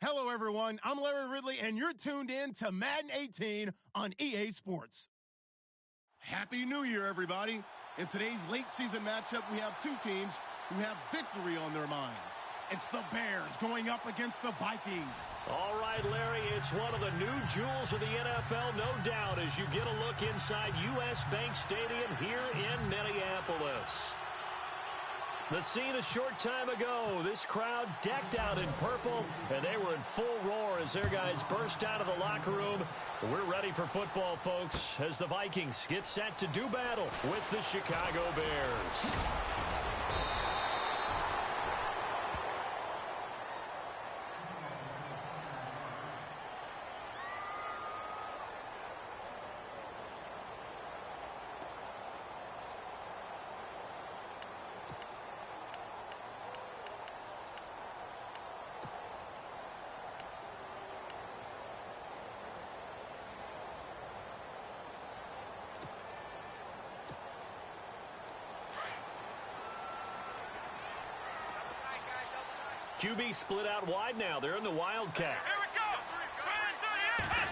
Hello, everyone. I'm Larry Ridley, and you're tuned in to Madden 18 on EA Sports. Happy New Year, everybody. In today's late season matchup, we have two teams who have victory on their minds. It's the Bears going up against the Vikings. All right, Larry, it's one of the new jewels of the NFL, no doubt, as you get a look inside U.S. Bank Stadium here in Minneapolis. The scene a short time ago, this crowd decked out in purple, and they were in full roar as their guys burst out of the locker room. We're ready for football, folks, as the Vikings get set to do battle with the Chicago Bears. QB split out wide now. They're in the Wildcat. Here we go.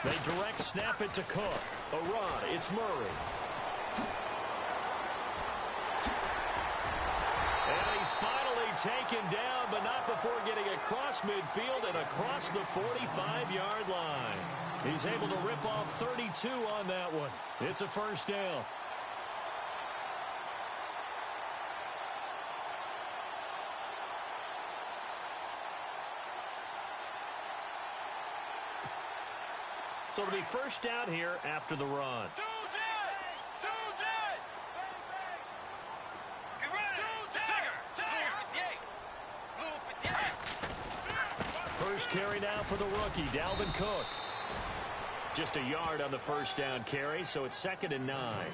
They direct snap it to Cook. A run. It's Murray. And he's finally taken down, but not before getting across midfield and across the 45-yard line. He's able to rip off 32 on that one. It's a first down. So it'll be first down here after the run. First carry now for the rookie, Dalvin Cook. Just a yard on the first down carry, so it's 2nd and 9.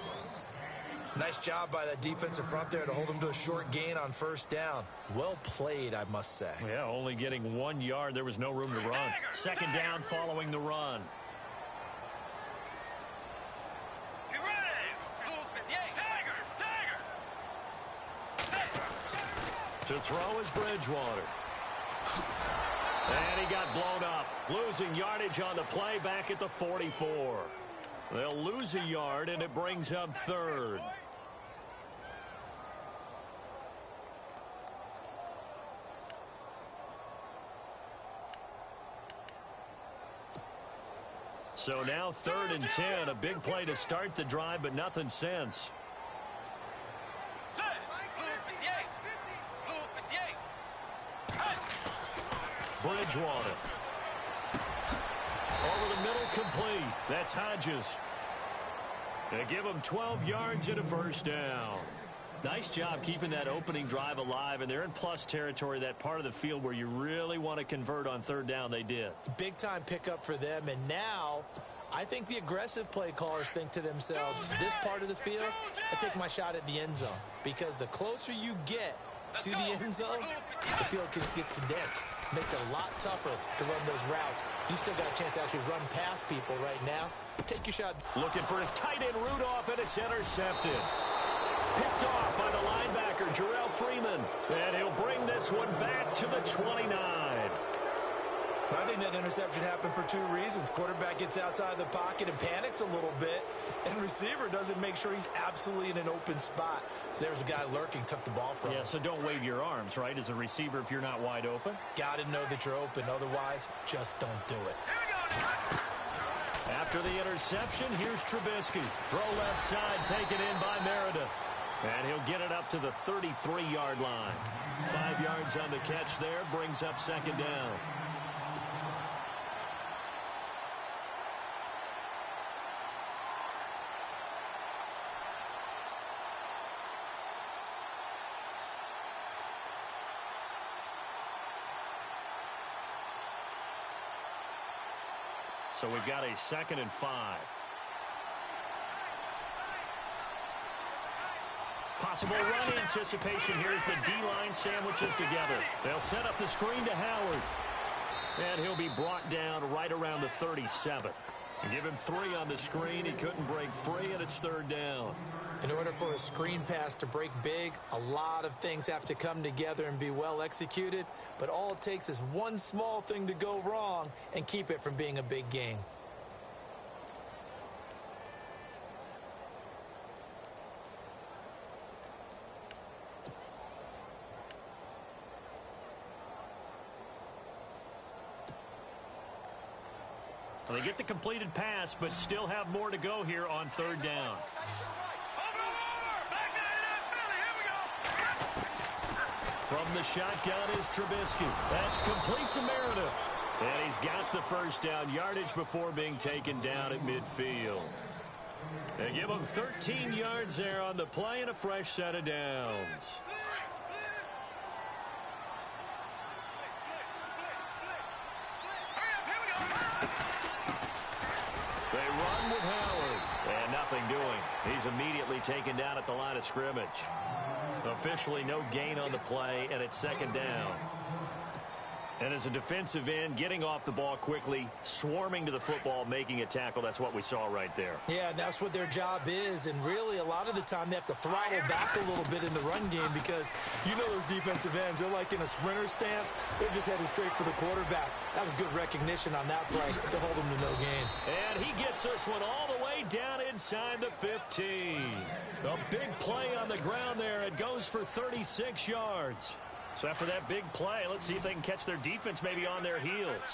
Nice job by that defensive front there to hold him to a short gain on first down. Well played, I must say. Yeah, only getting 1 yard. There was no room to run. Second down following the run. To throw is Bridgewater. And he got blown up. Losing yardage on the play back at the 44. They'll lose a yard, and it brings up 3rd. So now 3rd and 10. A big play to start the drive, but nothing since. Bridgewater. Over the middle, complete. That's Hodges. They give him 12 yards and a first down. Nice job keeping that opening drive alive, and they're in plus territory, that part of the field where you really want to convert on 3rd down. They did. Big-time pickup for them, and now I think the aggressive play callers think to themselves, this part of the field, I take my shot at the end zone, because the closer you get to the end zone, the field gets condensed. Makes it a lot tougher to run those routes. You still got a chance to actually run past people right now. Take your shot. Looking for his tight end Rudolph, and it's intercepted. Picked off by the linebacker, Jarrell Freeman. And he'll bring this one back to the 29. I think that interception happened for 2 reasons. Quarterback gets outside the pocket and panics a little bit, and receiver doesn't make sure he's absolutely in an open spot. So there's a guy lurking, took the ball from him. Yeah, so don't wave your arms, right, as a receiver if you're not wide open. Got to know that you're open. Otherwise, just don't do it. After the interception, here's Trubisky. Throw left side, taken in by Meredith. And he'll get it up to the 33-yard line. 5 yards on the catch there, brings up 2nd down. So we've got a 2nd and 5. Possible run anticipation here as the D-line sandwiches together. They'll set up the screen to Howard. And he'll be brought down right around the 37. Give him 3 on the screen. He couldn't break free, and it's 3rd down. In order for a screen pass to break big, a lot of things have to come together and be well executed, but all it takes is one small thing to go wrong and keep it from being a big gain. They get the completed pass, but still have more to go here on third down. From the shotgun is Trubisky. That's complete to Meredith. And he's got the first down yardage before being taken down at midfield. They give him 13 yards there on the play and a fresh set of downs. They run with Howard, and nothing doing. He's immediately taken down at the line of scrimmage. Officially no gain on the play, and it's second down. And as a defensive end, getting off the ball quickly, swarming to the football, making a tackle, that's what we saw right there. Yeah, that's what their job is, and really a lot of the time they have to throttle back a little bit in the run game because you know those defensive ends, they're like in a sprinter stance. They're just headed straight for the quarterback. That was good recognition on that play to hold them to no gain. And he gets this one all the way down inside the 15. A big play on the ground there. It goes for 36 yards. So after that big play, let's see if they can catch their defense maybe on their heels.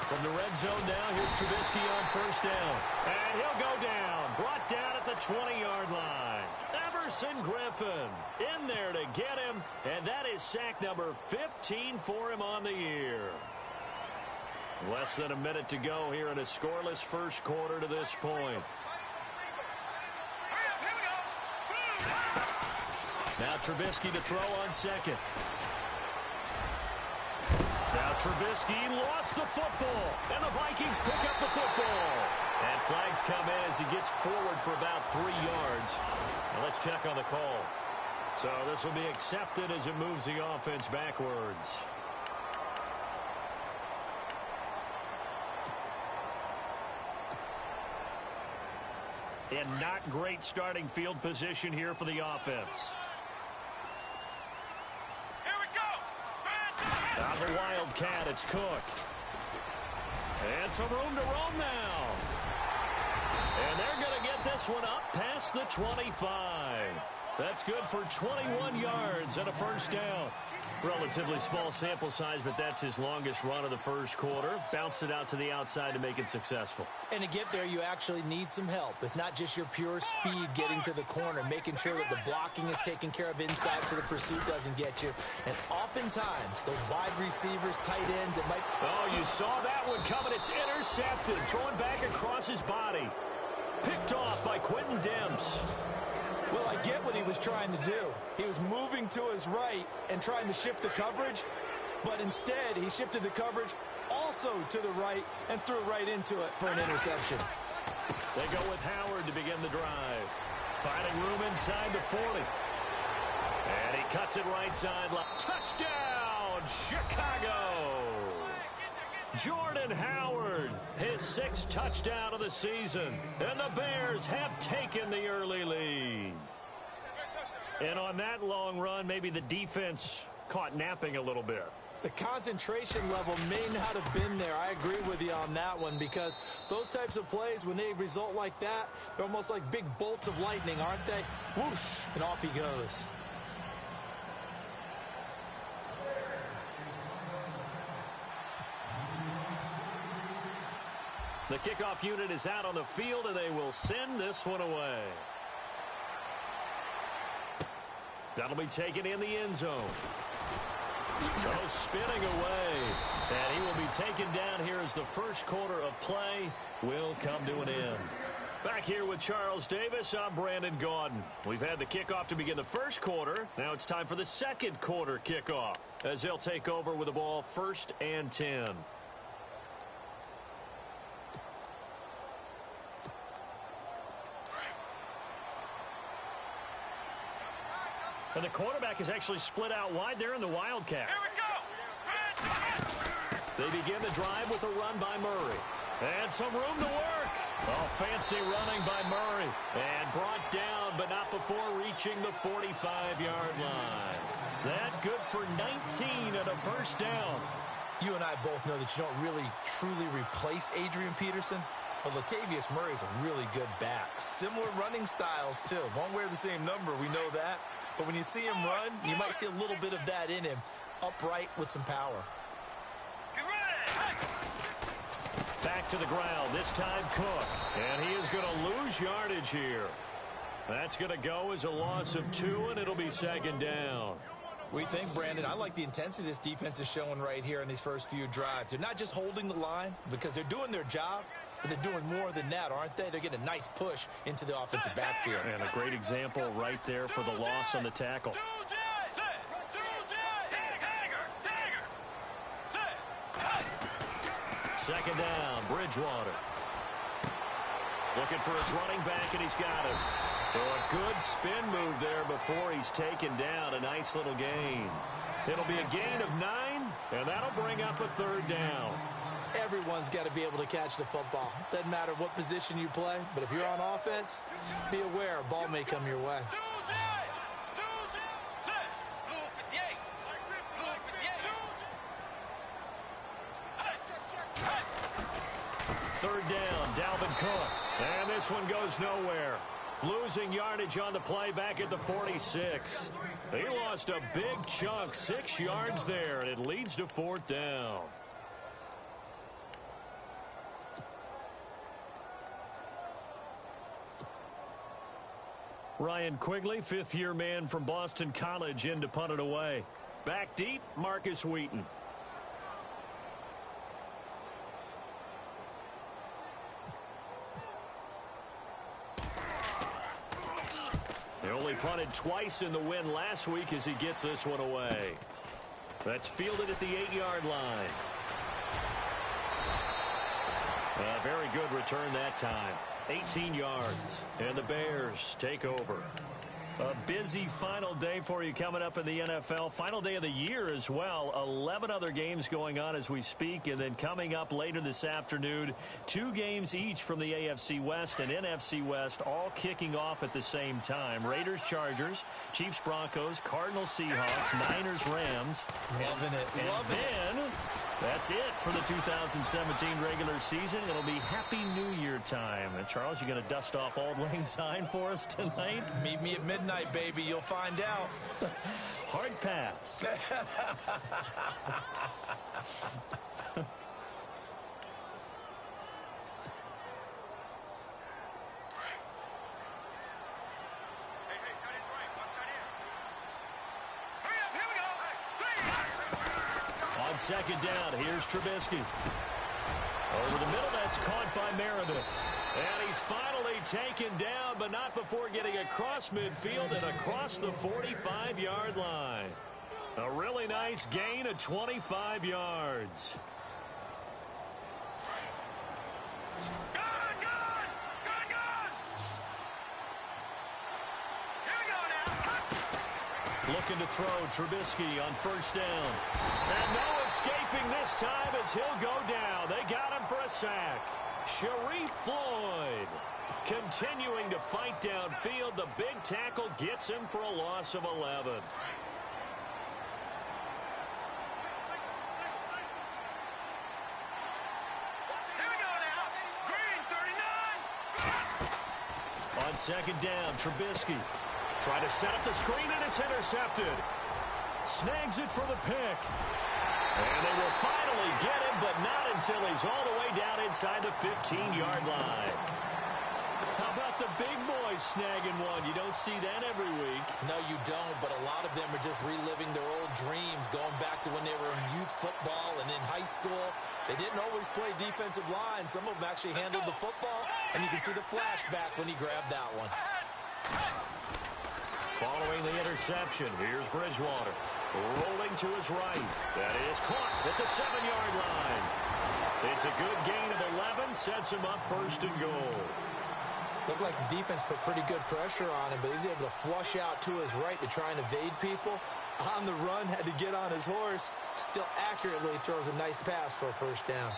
From the red zone now, here's Trubisky on first down. And he'll go down. Brought down at the 20-yard line. Everson Griffin in there to get him. And that is sack number 15 for him on the year. Less than a minute to go here in a scoreless first quarter to this point. Now Trubisky to throw on second. Now Trubisky lost the football, and the Vikings pick up the football. And flags come in as he gets forward for about 3 yards. Now let's check on the call. So this will be accepted as it moves the offense backwards. And not great starting field position here for the offense. On the Wildcat, it's Cook. And some room to roam now. And they're going to get this one up past the 25. That's good for 21 yards and a first down. Relatively small sample size, but that's his longest run of the first quarter. Bounced it out to the outside to make it successful. And to get there, you actually need some help. It's not just your pure speed getting to the corner, making sure that the blocking is taken care of inside so the pursuit doesn't get you. And oftentimes, those wide receivers, tight ends, it might... Oh, you saw that one coming. It's intercepted. Throwing back across his body. Picked off by Quentin Demps. Well, I get what he was trying to do. He was moving to his right and trying to shift the coverage, but instead he shifted the coverage also to the right and threw right into it for an interception. They go with Howard to begin the drive. Finding room inside the 40. And he cuts it right side. Touchdown, Chicago! Jordan Howard, his 6th touchdown of the season. And the Bears have taken the early lead. And on that long run, maybe the defense caught napping a little bit. The concentration level may not have been there. I agree with you on that one because those types of plays, when they result like that, they're almost like big bolts of lightning, aren't they? Whoosh, and off he goes. The kickoff unit is out on the field, and they will send this one away. That'll be taken in the end zone. So spinning away. And he will be taken down here as the first quarter of play will come to an end. Back here with Charles Davis, I'm Brandon Gaudin. We've had the kickoff to begin the first quarter. Now it's time for the second quarter kickoff as they'll take over with the ball 1st and 10. And the quarterback is actually split out wide there in the Wildcat. Here we go. They begin the drive with a run by Murray. And some room to work. Oh, fancy running by Murray. And brought down, but not before reaching the 45-yard line. That good for 19 and a first down. You and I both know that you don't really truly replace Adrian Peterson, but Latavius Murray is a really good back. Similar running styles, too. Won't wear the same number, we know that. But when you see him run, you might see a little bit of that in him. Upright with some power. Back to the ground, this time Cook. And he is going to lose yardage here. That's going to go as a loss of 2, and it'll be second down. We think, Brandon, I like the intensity this defense is showing right here in these first few drives. They're not just holding the line because they're doing their job, but they're doing more than that, aren't they? They're getting a nice push into the offensive backfield. And a great example right there for the loss on the tackle. Second down, Bridgewater. Looking for his running back, and he's got it. So a good spin move there before he's taken down. A nice little gain. It'll be a gain of 9, and that'll bring up a third down. Everyone's got to be able to catch the football. Doesn't matter what position you play, but if you're on offense, be aware a ball may come your way. Third down, Dalvin Cook. And this one goes nowhere. Losing yardage on the play back at the 46. He lost a big chunk, 6 yards there, and it leads to fourth down. Ryan Quigley, fifth-year man from Boston College, in to punt it away. Back deep, Marcus Wheaton. He only punted twice in the win last week as he gets this one away. That's fielded at the 8-yard line. A very good return that time. 18 yards. And the Bears take over. A busy final day for you coming up in the NFL. Final day of the year as well. 11 other games going on as we speak. And then coming up later this afternoon, 2 games each from the AFC West and NFC West, all kicking off at the same time. Raiders, Chargers, Chiefs, Broncos, Cardinals, Seahawks, Niners, Rams. Loving it. And then that's it for the 2017 regular season. It'll be Happy New Year time. And Charles, you going to dust off Auld Lang Syne for us tonight? Meet me at midnight, baby. You'll find out. Hard pass. On second down, here's Trubisky. Over the middle, that's caught by Meredith. And he's finally taken down, but not before getting across midfield and across the 45-yard line. A really nice gain of 25 yards. Looking to throw, Trubisky on first down. And no escaping this time as he'll go down. They got him for a sack. Sharif Floyd continuing to fight downfield. The big tackle gets him for a loss of 11. On second down, Trubisky. Try to set up the screen, and it's intercepted. Snags it for the pick. And they will finally get him, but not until he's all the way down inside the 15-yard line. How about the big boys snagging one? You don't see that every week. No, you don't, but a lot of them are just reliving their old dreams, going back to when they were in youth football and in high school. They didn't always play defensive line. Some of them actually handled the football, and you can see the flashback when he grabbed that one. Following the interception, here's Bridgewater. Rolling to his right. That is caught at the 7-yard line. It's a good gain of 11. Sets him up first and goal. Looked like the defense put pretty good pressure on him, but he's able to flush out to his right to try and evade people. On the run, had to get on his horse. Still accurately throws a nice pass for a first down.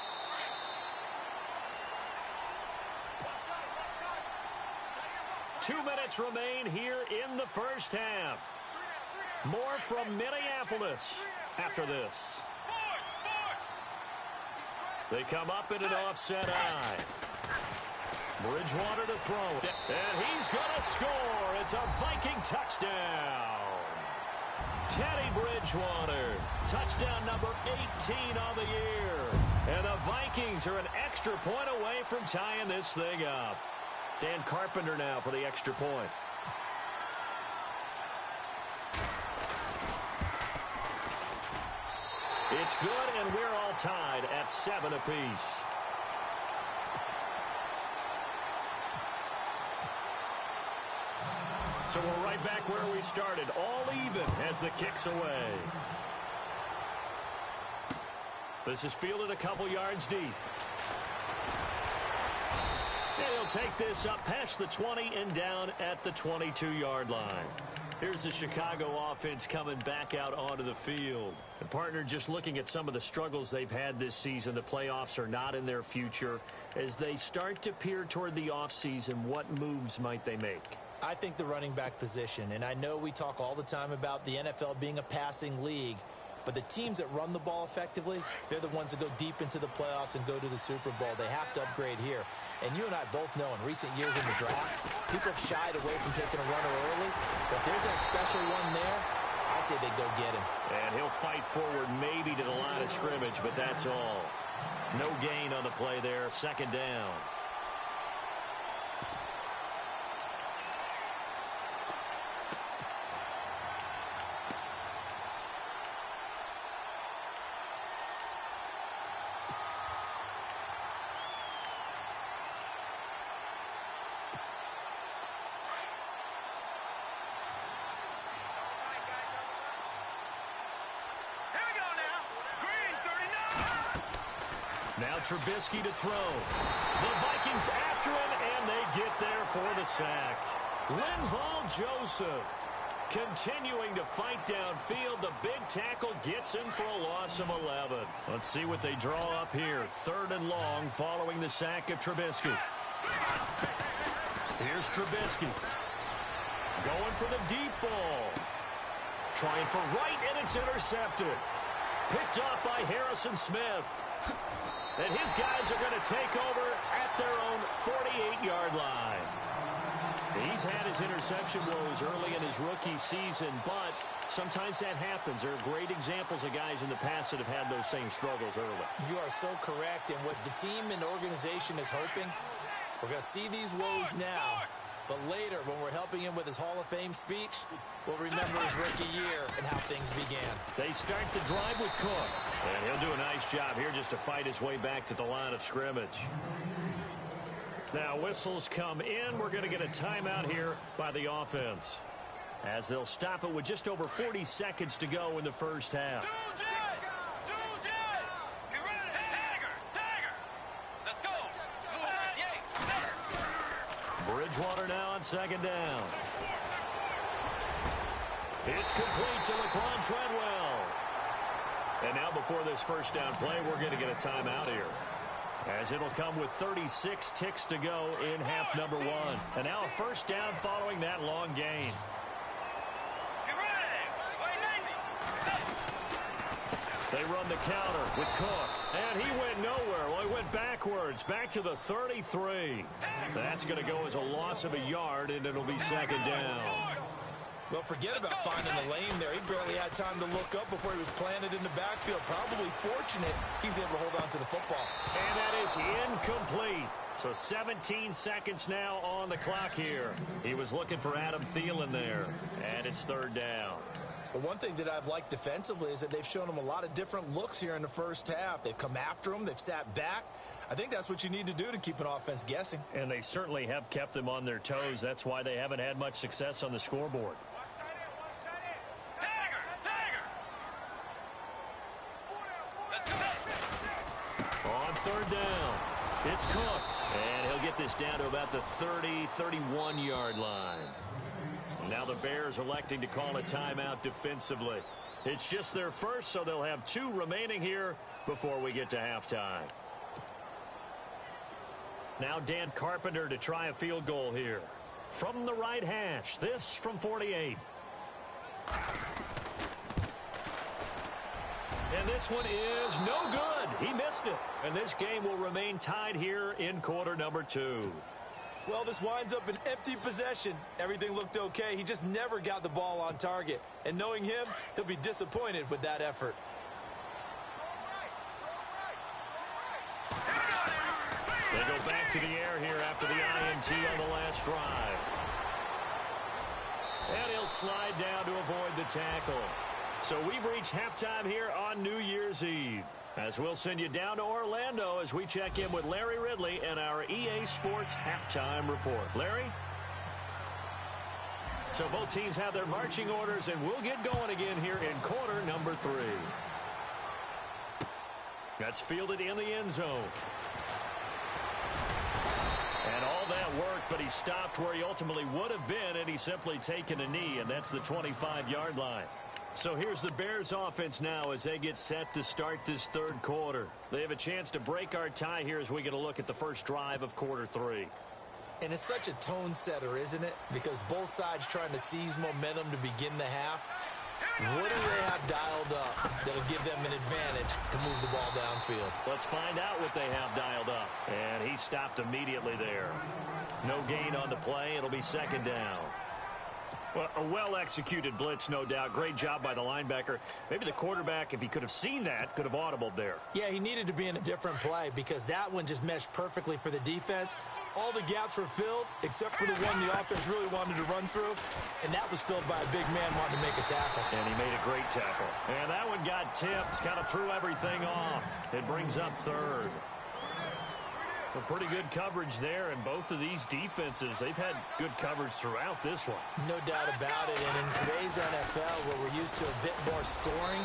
2 minutes remain here in the first half. More from Minneapolis after this. They come up in an offset eye. Bridgewater to throw. And he's going to score. It's a Viking touchdown. Teddy Bridgewater. Touchdown number 18 on the year. And the Vikings are an extra point away from tying this thing up. Dan Carpenter now for the extra point. It's good, and we're all tied at 7 apiece. So we're right back where we started, all even as the kick's away. This is fielded a couple yards deep. And he'll take this up past the 20 and down at the 22-yard line. Here's the Chicago offense coming back out onto the field. And partner, just looking at some of the struggles they've had this season, the playoffs are not in their future. As they start to peer toward the offseason, what moves might they make? I think the running back position, and I know we talk all the time about the NFL being a passing league, but the teams that run the ball effectively, they're the ones that go deep into the playoffs and go to the Super Bowl. They have to upgrade here. And you and I both know in recent years in the draft, people have shied away from taking a runner early, but there's that special one there. I say they go get him. And he'll fight forward maybe to the line of scrimmage, but that's all. No gain on the play there. Second down. Now Trubisky to throw. The Vikings after him, and they get there for the sack. Linval Joseph continuing to fight downfield. The big tackle gets him for a loss of 11. Let's see what they draw up here. 3rd and long following the sack of Trubisky. Here's Trubisky. Going for the deep ball. Trying for right, and it's intercepted. Picked up by Harrison Smith. And his guys are going to take over at their own 48-yard line. He's had his interception woes early in his rookie season, but sometimes that happens. There are great examples of guys in the past that have had those same struggles early. You are so correct. And what the team and organization is hoping, we're going to see these woes now. But later, when we're helping him with his Hall of Fame speech, we'll remember his rookie year and how things began. They start the drive with Cook. And he'll do a nice job here just to fight his way back to the line of scrimmage. Now, whistles come in. We're going to get a timeout here by the offense, as they'll stop it with just over 40 seconds to go in the first half. Bridgewater now on 2nd down. It's complete to Laquan Treadwell. And now before this first down play, we're going to get a timeout here, as it'll come with 36 ticks to go in half number 1. And now a first down following that long gain. They run the counter with Cook, and he went nowhere. Well, he went backwards, back to the 33. That's going to go as a loss of a yard, and it'll be 2nd down. Well, forget about finding the lane there. He barely had time to look up before he was planted in the backfield. Probably fortunate he was able to hold on to the football. And that is incomplete. So 17 seconds now on the clock here. He was looking for Adam Thielen there, and it's 3rd down. But one thing that I've liked defensively is that they've shown him a lot of different looks here in the first half. They've come after him. They've sat back. I think that's what you need to do to keep an offense guessing. And they certainly have kept them on their toes. That's why they haven't had much success on the scoreboard. On 3rd down, it's Cook. And he'll get this down to about the 30, 31-yard line. Now the Bears electing to call a timeout defensively. It's just their first, so they'll have 2 remaining here before we get to halftime. Now Dan Carpenter to try a field goal here. from the right hash. This from 48. And this one is no good. He missed it. And this game will remain tied here in quarter number 2. Well, this winds up an empty possession. Everything looked okay. He just never got the ball on target. And knowing him, he'll be disappointed with that effort. They go back to the air here after the INT on the last drive. And he'll slide down to avoid the tackle. So we've reached halftime here on New Year's Eve, as we'll send you down to Orlando as we check in with Larry Ridley and our EA Sports Halftime Report. Larry? So both teams have their marching orders, and we'll get going again here in quarter number 3. That's fielded in the end zone. And all that worked, but he stopped where he ultimately would have been, and he's simply taken a knee, and that's the 25-yard line. So here's the Bears offense now as they get set to start this third quarter. They have a chance to break our tie here as we get a look at the first drive of quarter 3. And it's such a tone setter, isn't it? Because both sides trying to seize momentum to begin the half. What do they have dialed up that'll give them an advantage to move the ball downfield? Let's find out what they have dialed up. And he stopped immediately there. No gain on the play. It'll be second down. Well, a well-executed blitz, no doubt. Great job by the linebacker. Maybe the quarterback, if he could have seen that, could have audibled there. Yeah, he needed to be in a different play because that one just meshed perfectly for the defense. All the gaps were filled except for the one the offense really wanted to run through, and that was filled by a big man wanting to make a tackle. And he made a great tackle. And that one got tipped, kind of threw everything off. It brings up third. Well, pretty good coverage there, and both of these defenses, they've had good coverage throughout this one. No doubt about it, and in today's NFL, where we're used to a bit more scoring,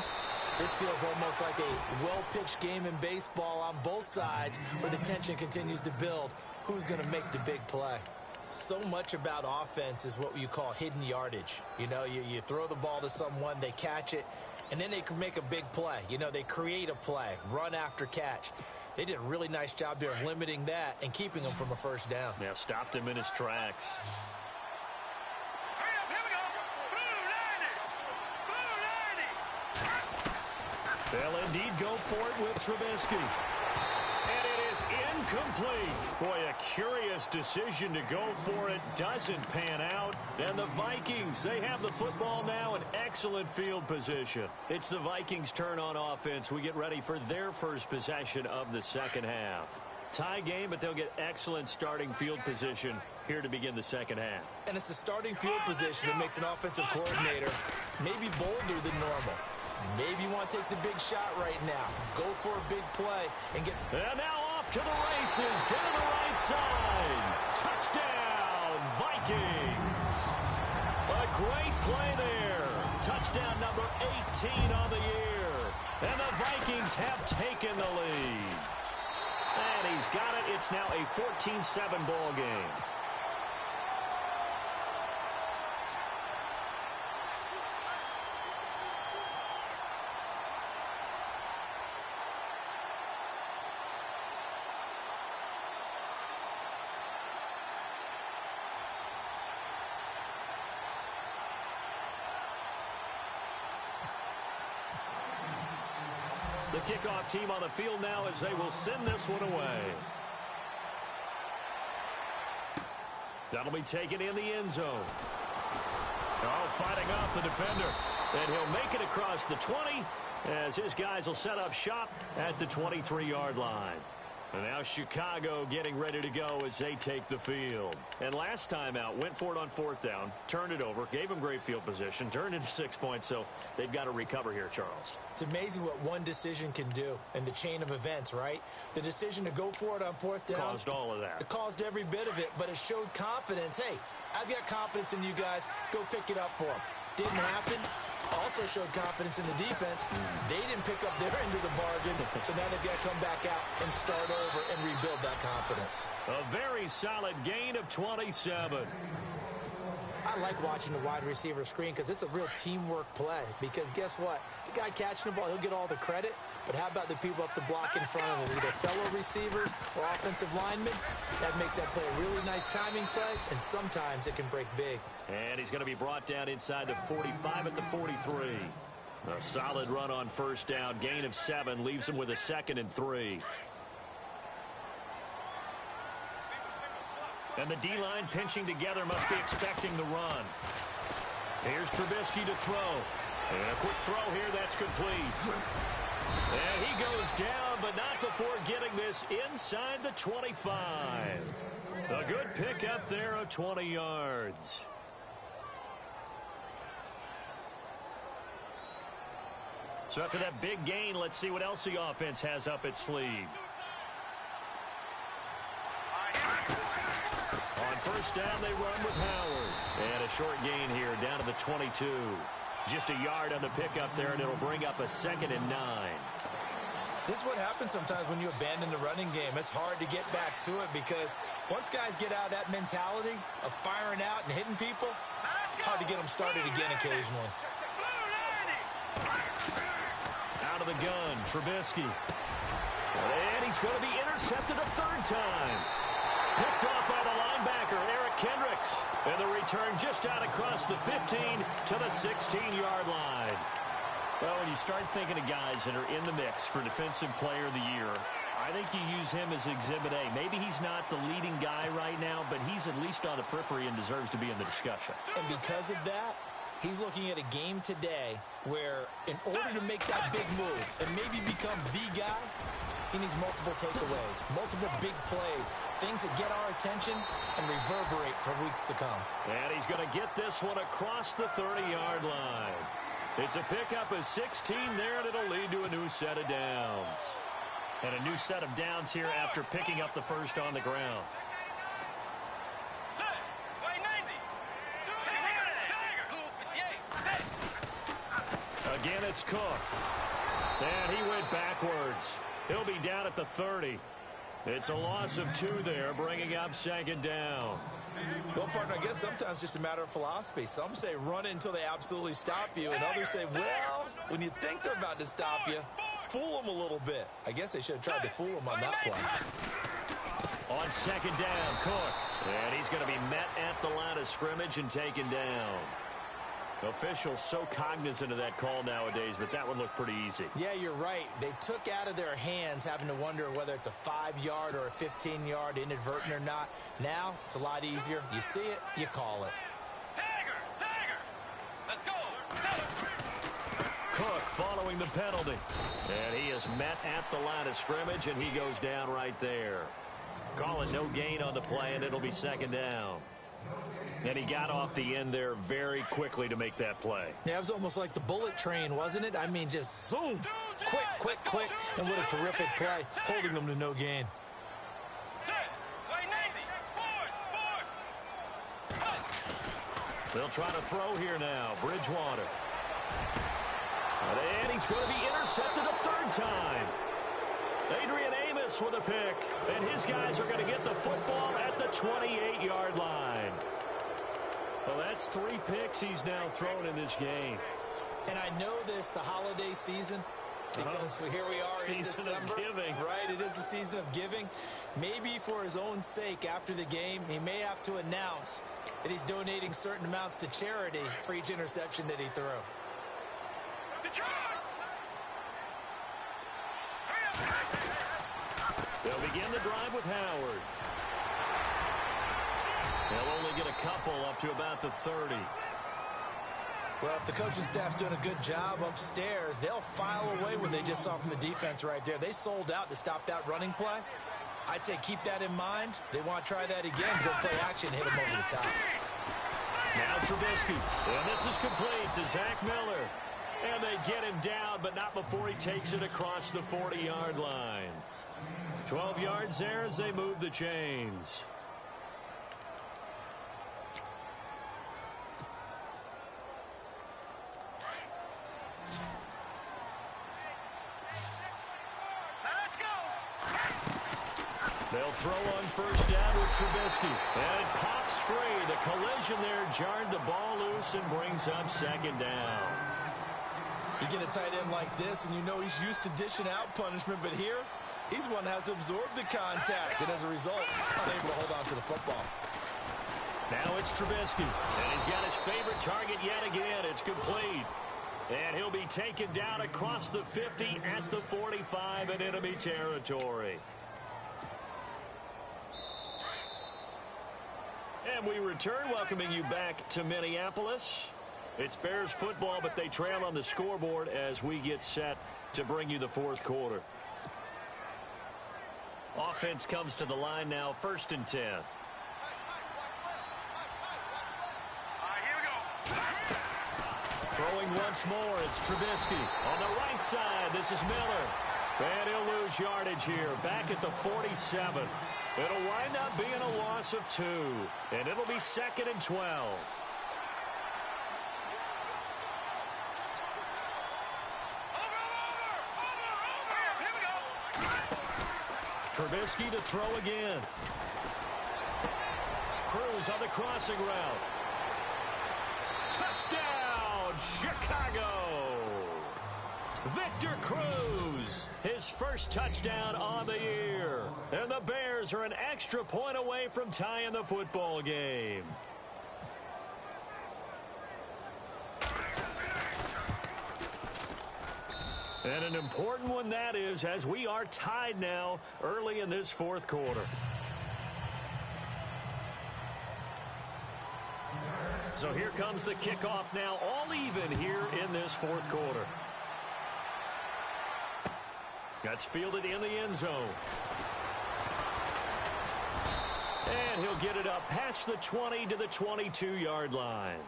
this feels almost like a well-pitched game in baseball on both sides where the tension continues to build. Who's going to make the big play? So much about offense is what you call hidden yardage. You know, you throw the ball to someone, they catch it, and then they can make a big play. You know, they create a play, run after catch. They did a really nice job there of limiting that and keeping him from a first down. Yeah, stopped him in his tracks. They'll indeed go for it with Trubisky. And it is incomplete. Boy, a curious decision to go for it. Doesn't pan out. And the Vikings, they have the football now in excellent field position. It's the Vikings' turn on offense. We get ready for their first possession of the second half. Tie game, but they'll get excellent starting field position here to begin the second half. And it's the starting field position that makes an offensive coordinator maybe bolder than normal. Maybe you want to take the big shot right now. Go for a big play and get... And now off to the races, down the right side. Touchdown, Vikings. A great play there. Touchdown number 18 on the year. And the Vikings have taken the lead. And he's got it. It's now a 14-7 ball game. The kickoff team on the field now as they will send this one away. That'll be taken in the end zone. Oh, fighting off the defender. And he'll make it across the 20 as his guys will set up shop at the 23-yard line. And now Chicago getting ready to go as they take the field. And last time out, went for it on fourth down, turned it over, gave them great field position, turned into 6 points, so they've got to recover here, Charles. It's amazing what one decision can do in the chain of events, right? The decision to go for it on fourth down. Caused all of that. It caused every bit of it, but it showed confidence. Hey, I've got confidence in you guys. Go pick it up for them. Didn't happen. Also showed confidence in the defense. They didn't pick up their end of the bargain, so now they've got to come back out and start over and rebuild that confidence. A very solid gain of 27. I like watching the wide receiver screen because it's a real teamwork play. Because guess what? The guy catching the ball, he'll get all the credit. But how about the people up to block in front of him, either fellow receivers or offensive linemen? That makes that play a really nice timing play, and sometimes it can break big. And he's going to be brought down inside the 45 at the 43. A solid run on first down. Gain of 7 leaves him with a 2nd and 3. And the D-line pinching together must be expecting the run. Here's Trubisky to throw. And a quick throw here, that's complete. And he goes down, but not before getting this inside the 25. A good pickup there of 20 yards. So after that big gain, let's see what else the offense has up its sleeve. On first down, they run with Howard. And a short gain here down to the 22. Just a yard on the pickup there, and it'll bring up a 2nd and 9. This is what happens sometimes when you abandon the running game. It's hard to get back to it because once guys get out of that mentality of firing out and hitting people, it's hard to get them started again occasionally. Out of the gun, Trubisky. And he's going to be intercepted a 3rd time. Picked off by the linebacker, Eric Kendricks. And the return just out across the 15 to the 16-yard line. Well, when you start thinking of guys that are in the mix for Defensive Player of the Year, I think you use him as Exhibit A. Maybe he's not the leading guy right now, but he's at least on the periphery and deserves to be in the discussion. And because of that, he's looking at a game today where in order to make that big move and maybe become the guy, he needs multiple takeaways, multiple big plays, things that get our attention and reverberate for weeks to come. And he's going to get this one across the 30-yard line. It's a pickup of 16 there, and it'll lead to a new set of downs. And a new set of downs here after picking up the first on the ground. Again, it's Cook. And he went backwards. He'll be down at the 30. It's a loss of 2 there, bringing up 2nd down. Well, partner, I guess sometimes it's just a matter of philosophy. Some say run it until they absolutely stop you, and others say, well, when you think they're about to stop you, fool them a little bit. I guess they should have tried to fool them on that play. On 2nd down, Cook. And he's going to be met at the line of scrimmage and taken down. Officials so cognizant of that call nowadays, but that one looked pretty easy. Yeah, you're right. They took out of their hands having to wonder whether it's a 5-yard or a 15-yard inadvertent or not. Now, it's a lot easier. You see it, you call it. Tiger! Let's go! Cook following the penalty. And he is met at the line of scrimmage, and he goes down right there. Call it no gain on the play, and it'll be 2nd down. And he got off the end there very quickly to make that play. Yeah, it was almost like the bullet train, wasn't it? I mean, just zoom. Quick. And what a terrific play, holding them to no gain. They'll try to throw here now. Bridgewater. And he's going to be intercepted a 3rd time. Adrian Amos with a pick. And his guys are going to get the football at the 28-yard line. Well, that's 3 picks he's now thrown in this game. And I know this, the holiday season, because here we are in December. Season of giving. Right, it is the season of giving. Maybe for his own sake after the game, he may have to announce that he's donating certain amounts to charity for each interception that he threw. They'll begin the drive with Howard. They'll only get a couple up to about the 30. Well, if the coaching staff's doing a good job upstairs, they'll file away what they just saw from the defense right there. They sold out to stop that running play. I'd say keep that in mind. They want to try that again, go play action, hit him over the top. Now Trubisky. And this is complete to Zach Miller. And they get him down, but not before he takes it across the 40-yard line. 12 yards there as they move the chains. They'll throw on first down with Trubisky. And it pops free. The collision there jarred the ball loose and brings up second down. You get a tight end like this, and you know he's used to dishing out punishment, but here, he's one that has to absorb the contact, and as a result, unable to hold on to the football. Now it's Trubisky, and he's got his favorite target yet again. It's complete. And he'll be taken down across the 50 at the 45 in enemy territory. And we return, welcoming you back to Minneapolis. It's Bears football, but they trail on the scoreboard as we get set to bring you the fourth quarter. Offense comes to the line now, 1st and 10. Throwing once more, it's Trubisky. On the right side, this is Miller. And he'll lose yardage here, back at the 47. It'll wind up being a loss of 2, and it'll be 2nd and 12. Trubisky to throw again. Cruz on the crossing route. Touchdown, Chicago! Victor Cruz, his first touchdown on the year. And the Bears are an extra point away from tying the football game. And an important one that is, as we are tied now early in this fourth quarter. So here comes the kickoff now, all even here in this fourth quarter. That's fielded in the end zone. And he'll get it up past the 20 to the 22-yard line.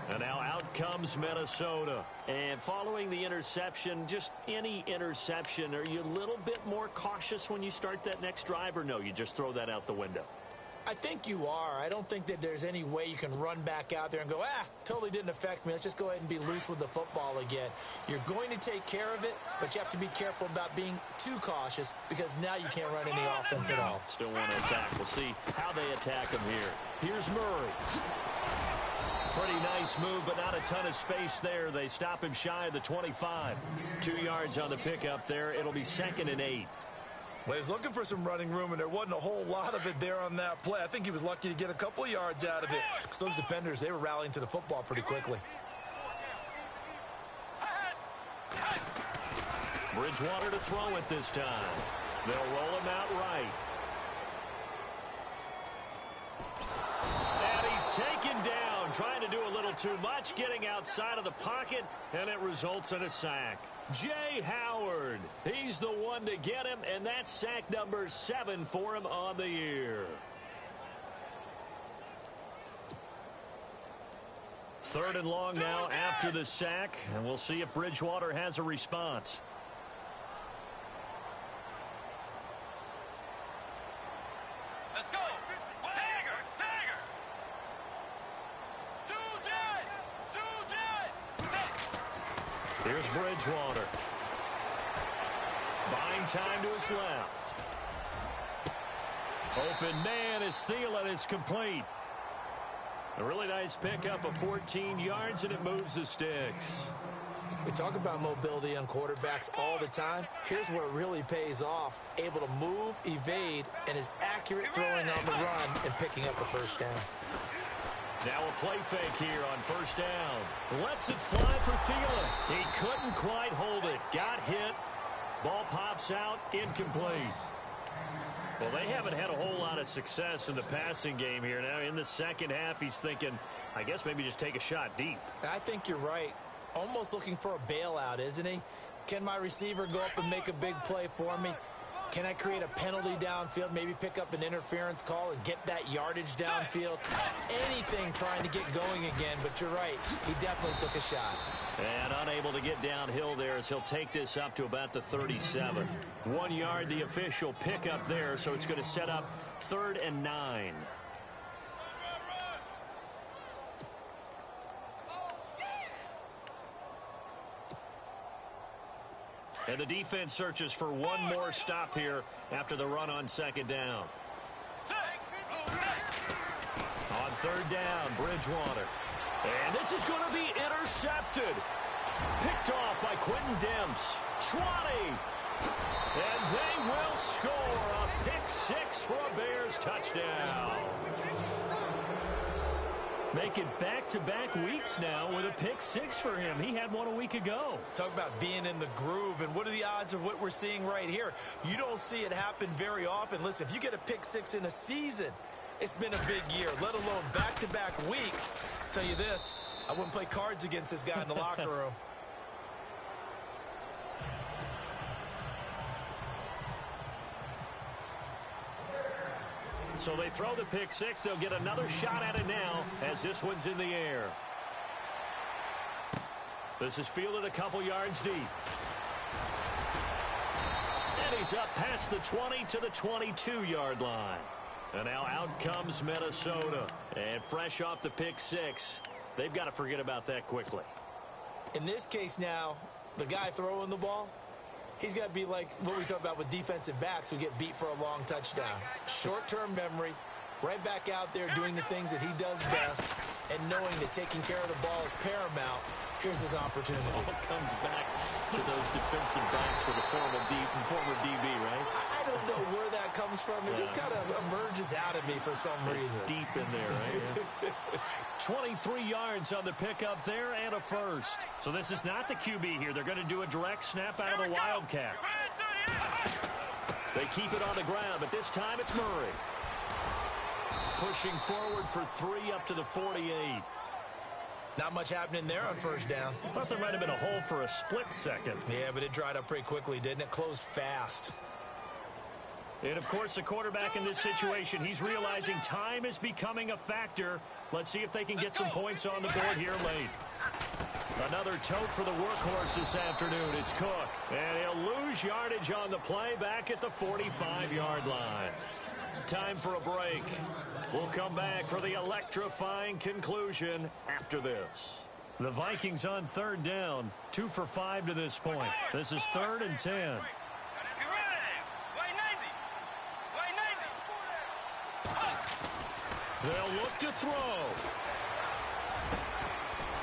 And now out comes Minnesota. And following the interception, just any interception, are you a little bit more cautious when you start that next drive, or no, you just throw that out the window? I think you are. I don't think that there's any way you can run back out there and go, totally didn't affect me. Let's just go ahead and be loose with the football again. You're going to take care of it, but you have to be careful about being too cautious because now you can't run any offense at all. Still want to attack. We'll see how they attack him here. Here's Murray. Pretty nice move, but not a ton of space there. They stop him shy of the 25. 2 yards on the pickup there. It'll be 2nd and 8. Well, he was looking for some running room, and there wasn't a whole lot of it there on that play. I think he was lucky to get a couple of yards out of it. Because those defenders, they were rallying to the football pretty quickly. Bridgewater to throw it this time. They'll roll him out right. And he's taken down, trying to do a little too much, getting outside of the pocket, and it results in a sack. Jay Howard, he's the one to get him, and that's sack number 7 for him on the year. 3rd and long now after the sack, and we'll see if Bridgewater has a response. Let's go! Tiger! Tiger! Here's Bridgewater. Buying time to his left. Open man is Thielen. It's complete. A really nice pickup of 14 yards, and it moves the sticks. We talk about mobility on quarterbacks all the time. Here's where it really pays off. Able to move, evade, and is accurate throwing on the run and picking up a first down. Now a play fake here on first down. Lets it fly for Thielen. He couldn't quite hold it. Got hit. Ball pops out. Incomplete. Well, they haven't had a whole lot of success in the passing game here. Now in the second half, he's thinking, I guess maybe just take a shot deep. I think you're right. Almost looking for a bailout, isn't he? Can my receiver go up and make a big play for me? Can I create a penalty downfield, maybe pick up an interference call and get that yardage downfield? Anything trying to get going again, but you're right. He definitely took a shot. And unable to get downhill there as he'll take this up to about the 37. 1 yard, the official pickup there, so it's going to set up 3rd and 9. And the defense searches for one more stop here after the run on second down. On third down, Bridgewater. And this is going to be intercepted. Picked off by Quentin Demps. 20. And they will score a pick six for a Bears touchdown. Making back-to-back weeks now with a pick six for him. He had one a week ago. Talk about being in the groove, and what are the odds of what we're seeing right here? You don't see it happen very often. Listen, if you get a pick six in a season, it's been a big year, let alone back-to-back weeks. Tell you this, I wouldn't play cards against this guy in the locker room. So they throw the pick six. They'll get another shot at it now as this one's in the air. This is fielded a couple yards deep. And he's up past the 20 to the 22-yard line. And now out comes Minnesota. And fresh off the pick six, they've got to forget about that quickly. In this case now, the guy throwing the ball, he's got to be like what we talk about with defensive backs who get beat for a long touchdown. Short-term memory, right back out there doing the things that he does best, and knowing that taking care of the ball is paramount. Here's his opportunity. All comes back to those defensive backs for the former DB, right? I don't know where that comes from. It just kind of emerges out of me for some reason. It's deep in there, right? 23 yards on the pickup there and a first. So this is not the QB here. They're going to do a direct snap out of the Wildcat. They keep it on the ground, but this time it's Murray. Pushing forward for 3 up to the 48. Not much happening there on first down. I thought there might have been a hole for a split second. Yeah, but it dried up pretty quickly, didn't it? Closed fast. And, of course, the quarterback in this situation, he's realizing time is becoming a factor. Let's see if they can get some points on the board here late. Another tote for the workhorse this afternoon. It's Cook. And he'll lose yardage on the play back at the 45-yard line. Time for a break. We'll come back for the electrifying conclusion after this. The Vikings on third down, 2 for 5 to this point. This is 3rd and 10. They'll look to throw.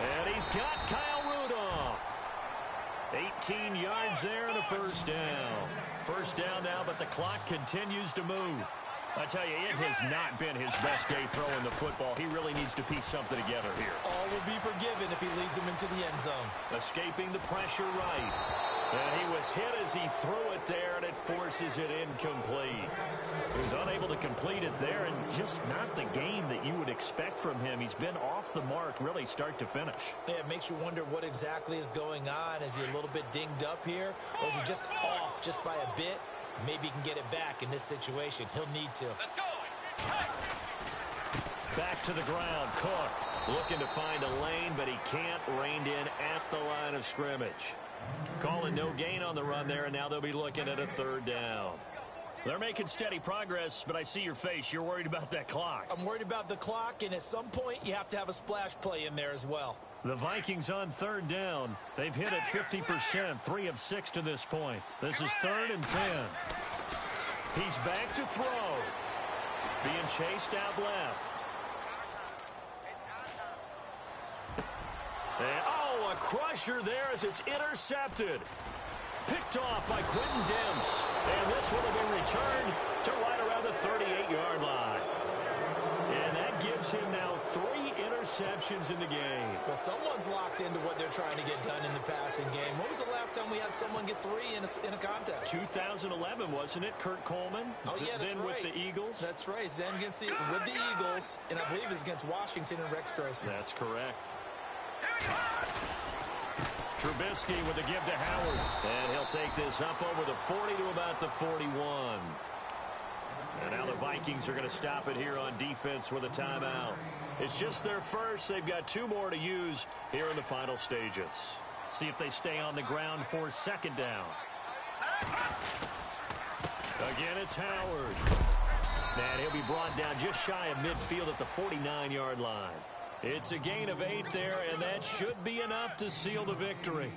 And he's got Kyle Rudolph. 18 yards there and a first down. First down now, but the clock continues to move. I tell you, it has not been his best day throwing the football. He really needs to piece something together here. All will be forgiven if he leads him into the end zone. Escaping the pressure right. And he was hit as he threw it there, and it forces it incomplete. He was unable to complete it there, and just not the game that you would expect from him. He's been off the mark, really, start to finish. Yeah, it makes you wonder what exactly is going on. Is he a little bit dinged up here, or is he just off just by a bit? Maybe he can get it back in this situation. He'll need to. Let's go. Back to the ground. Cook looking to find a lane, but he can't. Reined in at the line of scrimmage. Calling no gain on the run there, and now they'll be looking at a third down. They're making steady progress, but I see your face. You're worried about that clock. I'm worried about the clock, and at some point you have to have a splash play in there as well. The Vikings on third down. They've hit it 50%, 3 of 6 to this point. This is 3rd and 10. He's back to throw. Being chased out left. And, a crusher there as it's intercepted. Picked off by Quentin Demps. And this one will be returned to right around the 38-yard line. And that gives him now 3 interceptions in the game. Well, someone's locked into what they're trying to get done in the passing game. When was the last time we had someone get 3 in a contest? 2011, wasn't it? Kurt Coleman. Oh, yeah, that's then right. With the Eagles. That's right. Then with the Eagles, and I believe it's against Washington and Rex Grossman. That's correct. Trubisky with the give to Howard. And he'll take this up over the 40 to about the 41. And now the Vikings are going to stop it here on defense with a timeout. It's just their first. They've got 2 more to use here in the final stages. See if they stay on the ground for second down. Again, it's Howard. And he'll be brought down just shy of midfield at the 49-yard line. It's a gain of 8 there, and that should be enough to seal the victory.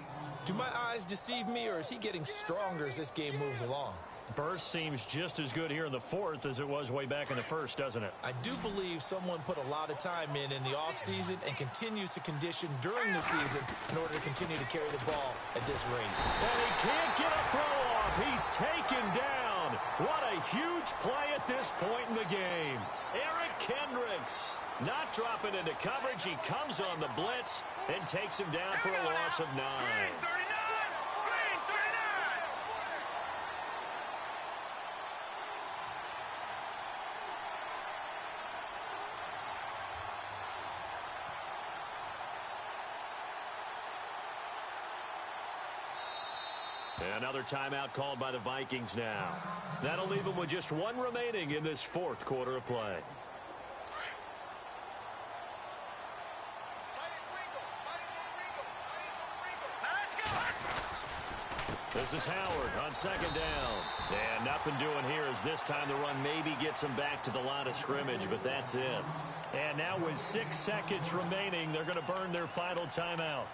Do my eyes deceive me, or is he getting stronger as this game moves along? Burst seems just as good here in the fourth as it was way back in the first, doesn't it? I do believe someone put a lot of time in the offseason and continues to condition during the season in order to continue to carry the ball at this rate. And he can't get a throw off. He's taken down. What a huge play at this point in the game. Eric Kendricks not dropping into coverage. He comes on the blitz and takes him down for a loss of 9. Another timeout called by the Vikings now. That'll leave them with just 1 remaining in this fourth quarter of play. This is Howard on second down. And nothing doing here as this time the run maybe gets them back to the line of scrimmage, but that's it. And now with 6 seconds remaining, they're going to burn their final timeout.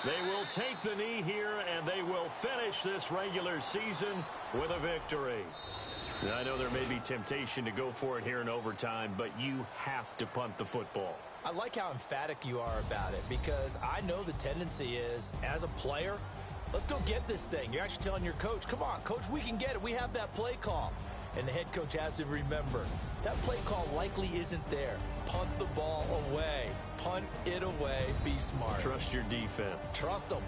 They will take the knee here, and they will finish this regular season with a victory. Now, I know there may be temptation to go for it here in overtime, but you have to punt the football. I like how emphatic you are about it because I know the tendency is, as a player, let's go get this thing. You're actually telling your coach, come on, coach, we can get it. We have that play call. And the head coach has to remember, that play call likely isn't there. Punt the ball away. Punt it away. Be smart. Trust your defense. Trust them.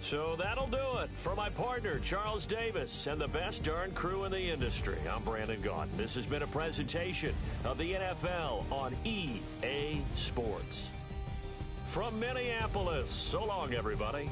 So that'll do it for my partner, Charles Davis, and the best darn crew in the industry. I'm Brandon Gaudin. This has been a presentation of the NFL on EA Sports. From Minneapolis, so long, everybody.